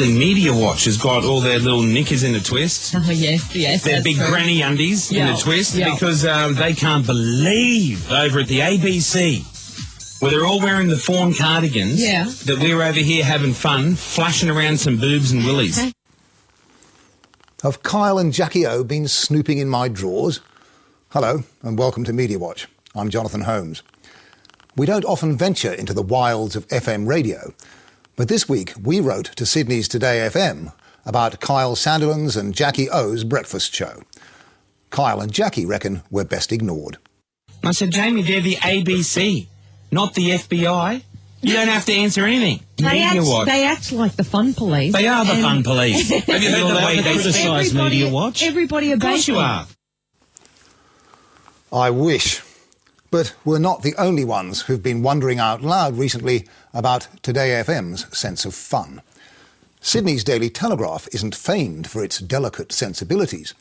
Unfortunately, Media Watch has got all their little knickers in a twist. Oh, yes. Their big granny undies in a twist because they can't believe over at the ABC, where they're all wearing the fawn cardigans, that we're over here having fun, flashing around some boobs and willies. Have Kyle and Jackie O been snooping in my drawers? Hello, and welcome to Media Watch. I'm Jonathan Holmes. We don't often venture into the wilds of FM radio, but this week we wrote to Sydney's Today FM about Kyle Sandilands and Jackie O's breakfast show. Kyle and Jackie reckon we're best ignored. I said, Jamie, they're the ABC, not the FBI. You don't have to answer anything. They act like the fun police. They are the fun police. Have you heard the way they criticise Media Watch? Everybody obeys. Of course you are. I wish. But we're not the only ones who've been wondering out loud recently about Today FM's sense of fun. Sydney's Daily Telegraph isn't famed for its delicate sensibilities,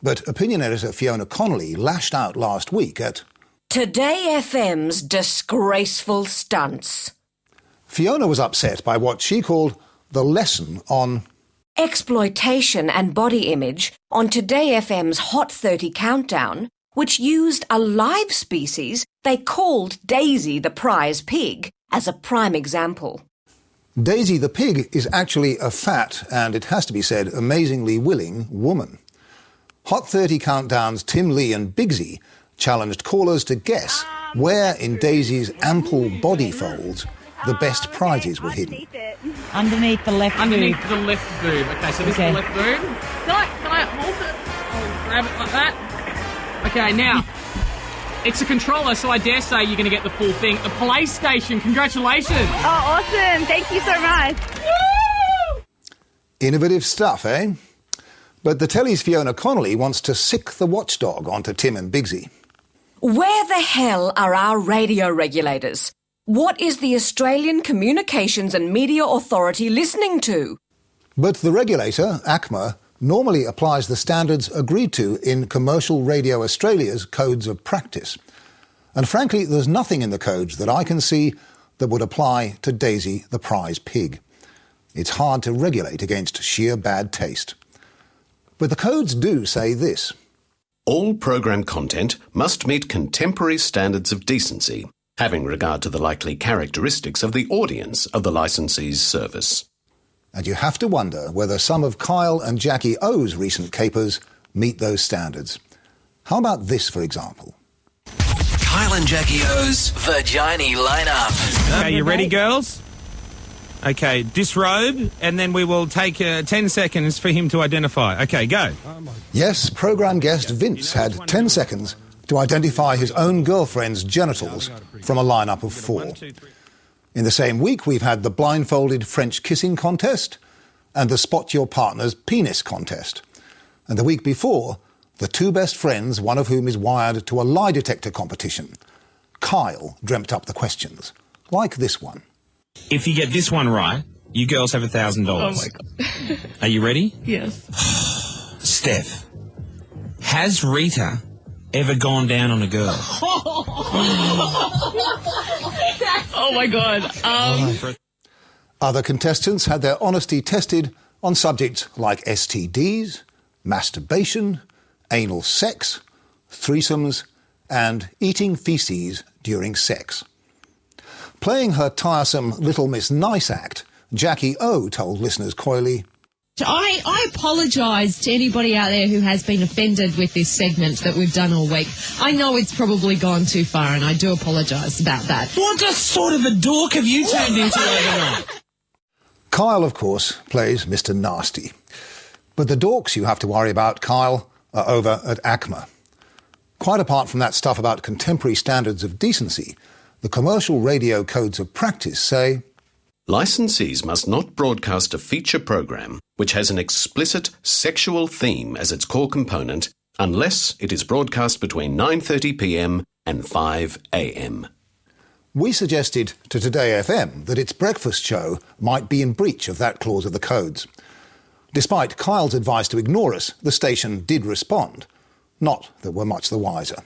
but opinion editor Fiona Connolly lashed out last week at Today FM's disgraceful stunts. Fiona was upset by what she called the lesson on exploitation and body image on Today FM's Hot 30 countdown, which used a live species they called Daisy the prize pig as a prime example. Daisy the pig is actually a fat and, it has to be said, amazingly willing woman. Hot 30 countdown's Tim Lee and Bigsy challenged callers to guess where in Daisy's ample body folds the best prizes were hidden. Underneath the left boob. Underneath the left boob. Okay, so this is the left boob. Can I hold it? I'll grab it like that. Okay, now, it's a controller, so I dare say you're going to get the full thing. A PlayStation, congratulations! Oh, awesome. Thank you so much. Woo! Innovative stuff, eh? But the telly's Fiona Connolly wants to sick the watchdog onto Tim and Bigsy. Where the hell are our radio regulators? What is the Australian Communications and Media Authority listening to? But the regulator, ACMA, normally applies the standards agreed to in Commercial Radio Australia's Codes of Practice. And frankly, there's nothing in the codes that I can see that would apply to Daisy the prize pig. It's hard to regulate against sheer bad taste. But the codes do say this. All programme content must meet contemporary standards of decency, having regard to the likely characteristics of the audience of the licensee's service. And you have to wonder whether some of Kyle and Jackie O's recent capers meet those standards. How about this, for example? Kyle and Jackie O's Vagina lineup. Okay, you ready, girls? Okay, disrobe, and then we will take 10 seconds for him to identify. Okay, go. Yes, programme guest Vince had 10 seconds to identify his own girlfriend's genitals from a lineup of 4. In the same week, we've had the blindfolded French kissing contest and the spot your partner's penis contest. And the week before, the 2 best friends, one of whom is wired to a lie detector competition. Kyle dreamt up the questions, like this one. If you get this one right, you girls have $1,000. Oh, my God. Are you ready? Yes. Steph, has Rita ever gone down on a girl? Oh, my God. Other contestants had their honesty tested on subjects like STDs, masturbation, anal sex, threesomes, and eating faeces during sex. Playing her tiresome Little Miss Nice act, Jackie O told listeners coyly, I apologise to anybody out there who has been offended with this segment that we've done all week. I know it's probably gone too far, and I do apologise about that. What sort of a dork have you turned into overnight? Kyle, of course, plays Mr. Nasty. But the dorks you have to worry about, Kyle, are over at ACMA. Quite apart from that stuff about contemporary standards of decency, the Commercial Radio Codes of Practice say, Licensees must not broadcast a feature program which has an explicit sexual theme as its core component unless it is broadcast between 9:30 p.m. and 5 a.m. We suggested to Today FM that its breakfast show might be in breach of that clause of the codes. Despite Kyle's advice to ignore us, the station did respond. Not that we're much the wiser.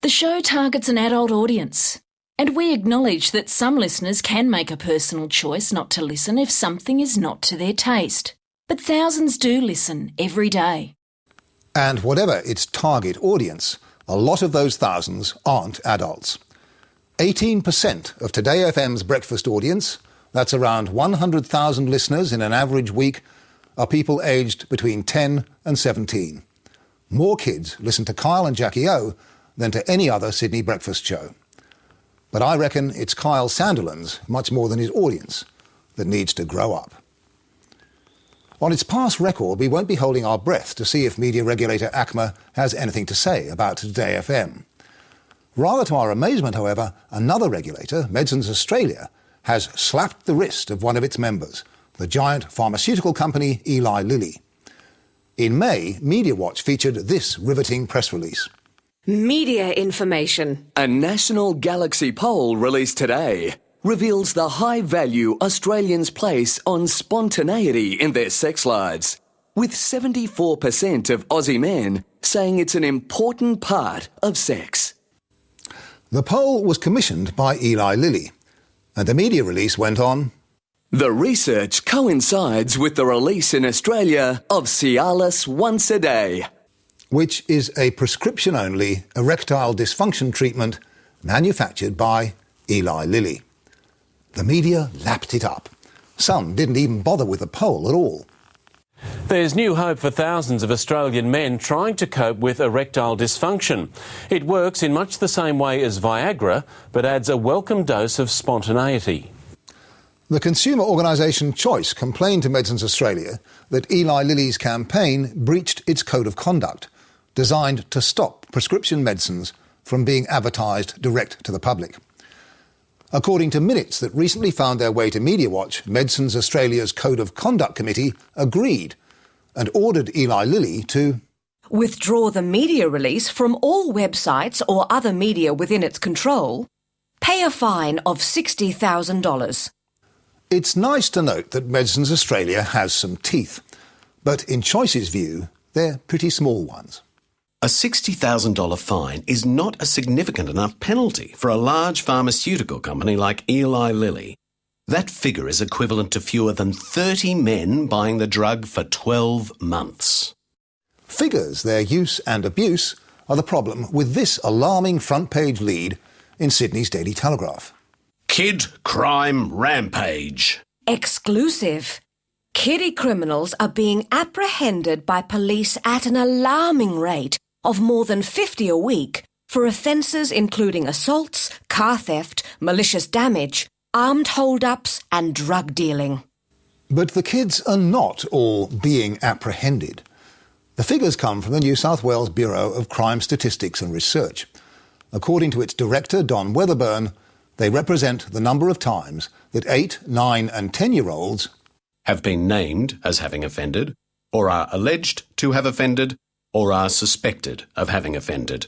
The show targets an adult audience. And we acknowledge that some listeners can make a personal choice not to listen if something is not to their taste. But thousands do listen every day. And whatever its target audience, a lot of those thousands aren't adults. 18% of Today FM's breakfast audience, that's around 100,000 listeners in an average week, are people aged between 10 and 17. More kids listen to Kyle and Jackie O than to any other Sydney breakfast show. But I reckon it's Kyle Sandilands, much more than his audience, that needs to grow up. On its past record, we won't be holding our breath to see if media regulator ACMA has anything to say about Today FM. Rather to our amazement, however, another regulator, Medicines Australia, has slapped the wrist of one of its members, the giant pharmaceutical company Eli Lilly. In May, Media Watch featured this riveting press release. Media information. A national Galaxy poll released today reveals the high value Australians place on spontaneity in their sex lives, with 74% of Aussie men saying it's an important part of sex. The poll was commissioned by Eli Lilly, and the media release went on. The research coincides with the release in Australia of Cialis Once a Day, which is a prescription-only erectile dysfunction treatment manufactured by Eli Lilly. The media lapped it up. Some didn't even bother with the poll at all. There's new hope for thousands of Australian men trying to cope with erectile dysfunction. It works in much the same way as Viagra, but adds a welcome dose of spontaneity. The consumer organisation Choice complained to Medicines Australia that Eli Lilly's campaign breached its code of conduct, designed to stop prescription medicines from being advertised direct to the public. According to minutes that recently found their way to Media Watch, Medicines Australia's Code of Conduct Committee agreed and ordered Eli Lilly to withdraw the media release from all websites or other media within its control, pay a fine of $60,000. It's nice to note that Medicines Australia has some teeth, but in Choice's view, they're pretty small ones. A $60,000 fine is not a significant enough penalty for a large pharmaceutical company like Eli Lilly. That figure is equivalent to fewer than 30 men buying the drug for 12 months. Figures, their use and abuse, are the problem with this alarming front-page lead in Sydney's Daily Telegraph. Kid crime rampage. Exclusive. Kiddie criminals are being apprehended by police at an alarming rate of more than 50 a week for offences including assaults, car theft, malicious damage, armed hold-ups and drug dealing. But the kids are not all being apprehended. The figures come from the New South Wales Bureau of Crime Statistics and Research. According to its director, Don Weatherburn, they represent the number of times that 8, 9 and 10-year-olds have been named as having offended, or are alleged to have offended, or are suspected of having offended.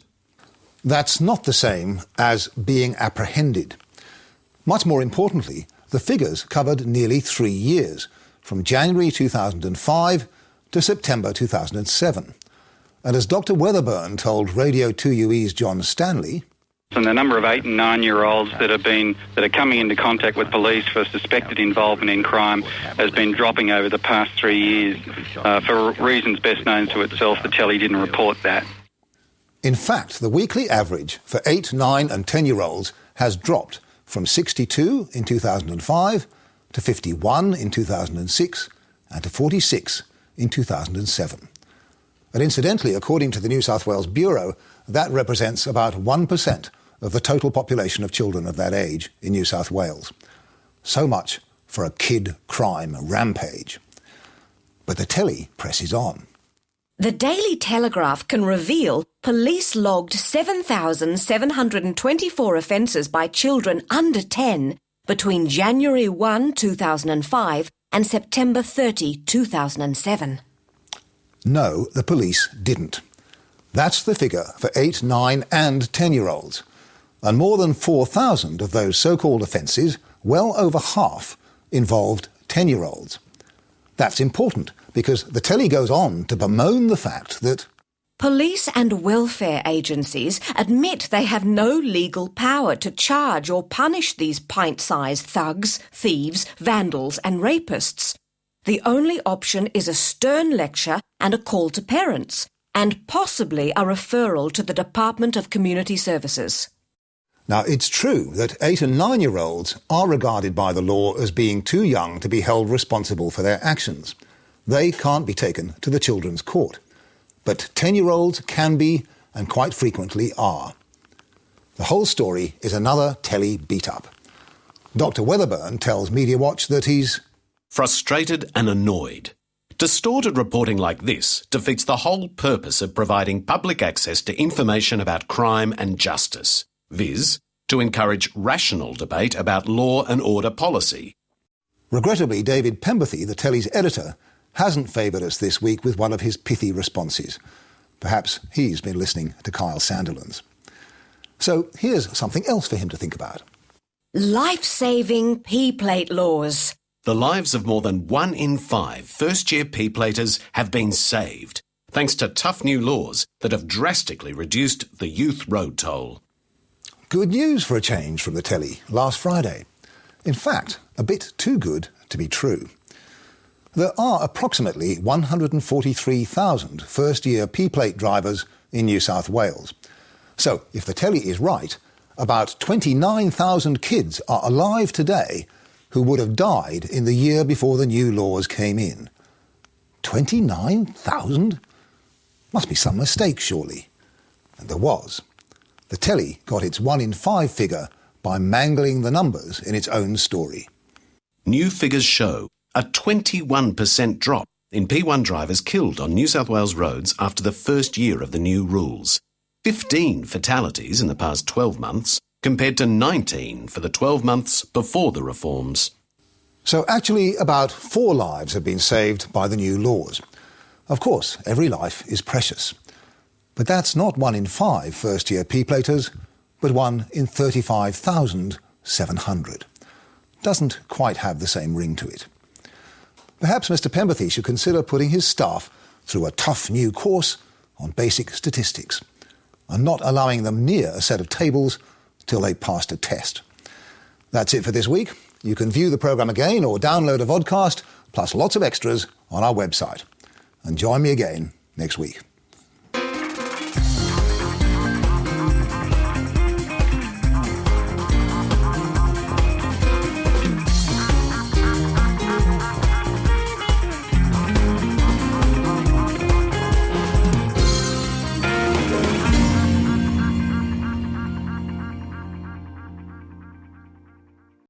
That's not the same as being apprehended. Much more importantly, the figures covered nearly 3 years, from January 2005 to September 2007. And as Dr. Weatherburn told Radio 2UE's John Stanley, and the number of 8 and 9-year-olds that are coming into contact with police for suspected involvement in crime has been dropping over the past 3 years. For reasons best known to itself, the telly didn't report that. In fact, the weekly average for 8, 9 and 10-year-olds has dropped from 62 in 2005 to 51 in 2006 and to 46 in 2007. And incidentally, according to the New South Wales Bureau, that represents about 1% of the total population of children of that age in New South Wales. So much for a kid crime rampage. But the telly presses on. The Daily Telegraph can reveal police logged 7,724 offences by children under 10 between January 1, 2005 and September 30, 2007. No, the police didn't. That's the figure for 8, 9 and 10-year-olds. And more than 4,000 of those so-called offences, well over half, involved 10-year-olds. That's important because the telly goes on to bemoan the fact that Police and welfare agencies admit they have no legal power to charge or punish these pint-sized thugs, thieves, vandals and rapists. The only option is a stern lecture and a call to parents, and possibly a referral to the Department of Community Services. Now, it's true that 8 and 9-year-olds are regarded by the law as being too young to be held responsible for their actions. They can't be taken to the children's court. But 10-year-olds can be, and quite frequently are. The whole story is another telly beat-up. Dr. Weatherburn tells Media Watch that he's frustrated and annoyed. Distorted reporting like this defeats the whole purpose of providing public access to information about crime and justice, viz., to encourage rational debate about law and order policy. Regrettably, David Pemberthy, the telly's editor, hasn't favoured us this week with one of his pithy responses. Perhaps he's been listening to Kyle Sandilands. So here's something else for him to think about. Life-saving P-plate laws. The lives of more than 1 in 5 first-year P-platers have been saved, thanks to tough new laws that have drastically reduced the youth road toll. Good news for a change from the telly last Friday. In fact, a bit too good to be true. There are approximately 143,000 first-year P-plate drivers in New South Wales. So, if the telly is right, about 29,000 kids are alive today who would have died in the year before the new laws came in. 29,000? Must be some mistake, surely. And there was. The telly got its 1 in 5 figure by mangling the numbers in its own story. New figures show a 21% drop in P1 drivers killed on New South Wales roads after the first year of the new rules. 15 fatalities in the past 12 months, compared to 19 for the 12 months before the reforms. So actually, about 4 lives have been saved by the new laws. Of course, every life is precious. But that's not 1 in 5 first-year P-platers, but 1 in 35,700. Doesn't quite have the same ring to it. Perhaps Mr. Pemberthy should consider putting his staff through a tough new course on basic statistics and not allowing them near a set of tables till they passed a test. That's it for this week. You can view the programme again or download a vodcast, plus lots of extras on our website. And join me again next week.